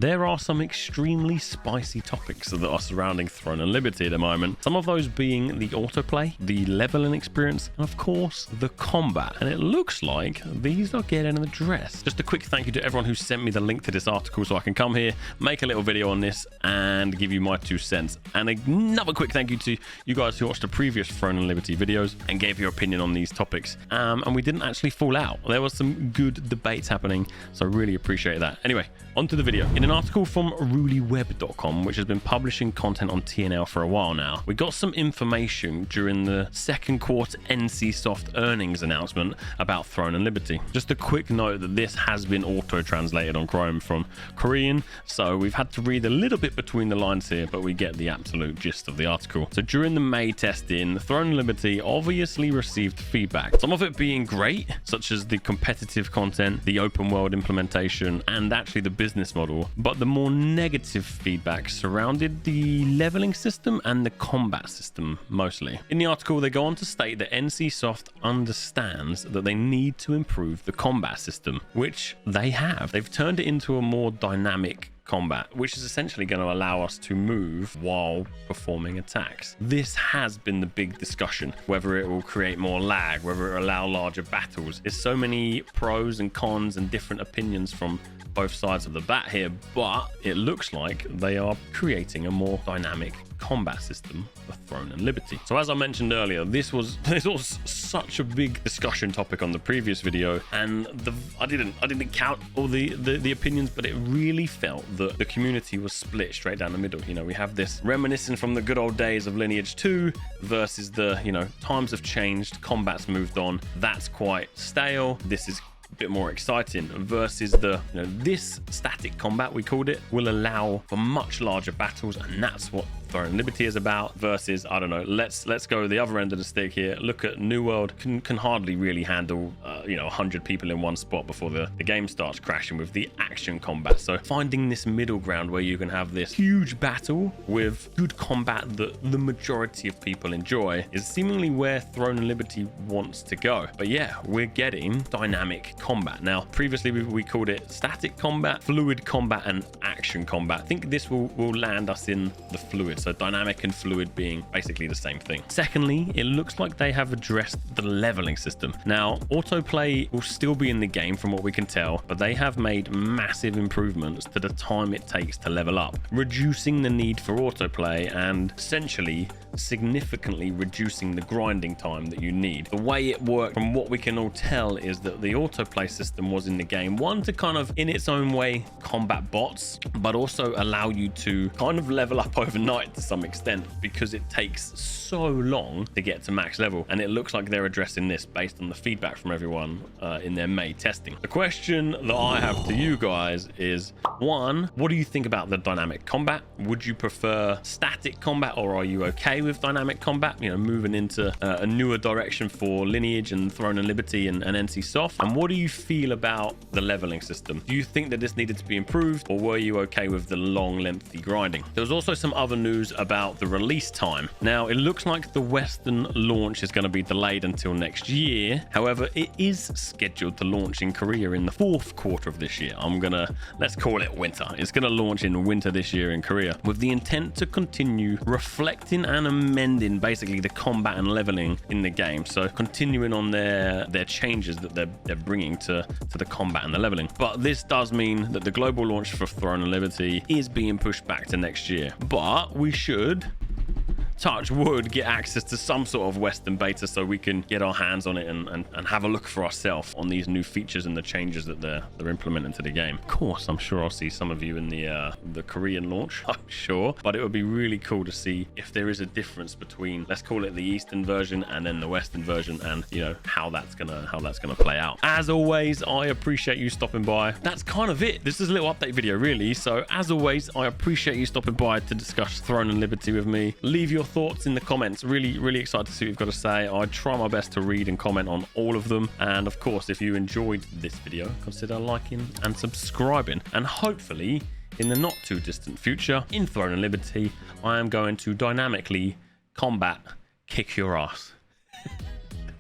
There are some extremely spicy topics that are surrounding Throne and Liberty at the moment. Some of those being the autoplay, the leveling experience, and of course the combat. And it looks like these are getting addressed. Just a quick thank you to everyone who sent me the link to this article so I can come here, make a little video on this, and give you my 2 cents. And another quick thank you to you guys who watched the previous Throne and Liberty videos and gave your opinion on these topics. And we didn't actually fall out. There was some good debates happening, so I really appreciate that. Anyway, on to the video. In an article from rulyweb.com, which has been publishing content on TNL for a while now, we got some information during the second quarter NCSoft earnings announcement about Throne and Liberty. Just a quick note that this has been auto-translated on Chrome from Korean, so we've had to read a little bit between the lines here, but we get the absolute gist of the article. So during the May testing, Throne and Liberty obviously received feedback, some of it being great, such as the competitive content, the open world implementation, and actually the business model, but the more negative feedback surrounded the leveling system and the combat system mostly. In the article, they go on to state that NCSoft understands that they need to improve the combat system, which they have. They've turned it into a more dynamic combat, which is essentially going to allow us to move while performing attacks. This has been the big discussion, whether it will create more lag, whether it will allow larger battles. There's so many pros and cons and different opinions from both sides of the bat here, but it looks like they are creating a more dynamic combat system for Throne and Liberty. So as I mentioned earlier, this was such a big discussion topic on the previous video, and I didn't count all the opinions, but it really felt that the community was split straight down the middle. You know, we have this reminiscing from the good old days of Lineage 2 versus the, you know, times have changed, combat's moved on, that's quite stale, this is a bit more exciting, versus the, you know, this static combat, we called it, will allow for much larger battles, and that's what Throne and Liberty is about, versus, I don't know, let's go the other end of the stick here. Look at New World, can hardly really handle 100 people in one spot before the game starts crashing with the action combat. So finding this middle ground where you can have this huge battle with good combat that the majority of people enjoy is seemingly where Throne and Liberty wants to go. But yeah, we're getting dynamic combat now. Previously we called it static combat, fluid combat, and action combat. I think this will land us in the fluid. So dynamic and fluid being basically the same thing. Secondly, it looks like they have addressed the leveling system. Now, autoplay will still be in the game from what we can tell, but they have made massive improvements to the time it takes to level up, reducing the need for autoplay and essentially significantly reducing the grinding time that you need. The way it worked, from what we can all tell, is that the autoplay system was in the game, one, to kind of in its own way combat bots, but also allow you to kind of level up overnight to some extent, because it takes so long to get to max level. And it looks like they're addressing this based on the feedback from everyone in their May testing. The question that I have to you guys is, one, what do you think about the dynamic combat? Would you prefer static combat, or are you okay with dynamic combat, you know, moving into a newer direction for Lineage and Throne and Liberty and NCSoft? And what do you feel about the leveling system? Do you think that this needed to be improved, or were you okay with the long, lengthy grinding? There was also some other news about the release time. Now, it looks like the Western launch is going to be delayed until next year. However, it is scheduled to launch in Korea in the fourth quarter of this year. Let's call it winter. It's going to launch in winter this year in Korea, with the intent to continue reflecting and amending basically the combat and leveling in the game. So continuing on their changes that they're bringing to the combat and the leveling. But this does mean that the global launch for Throne and Liberty is being pushed back to next year. But we should, touch wood, get access to some sort of Western beta so we can get our hands on it and have a look for ourselves on these new features and the changes that they're implementing to the game. Of course, I'm sure I'll see some of you in the Korean launch, I'm sure, but it would be really cool to see if there is a difference between, let's call it the Eastern version and then the Western version, and you know how that's gonna play out. As always, I appreciate you stopping by. That's kind of it. This is a little update video really. So as always, I appreciate you stopping by to discuss Throne and Liberty with me. Leave your thoughts in the comments. Really excited to see what you've got to say. I try my best to read and comment on all of them, and of course, if you enjoyed this video, consider liking and subscribing, and hopefully in the not too distant future in Throne and Liberty I am going to dynamically combat kick your ass.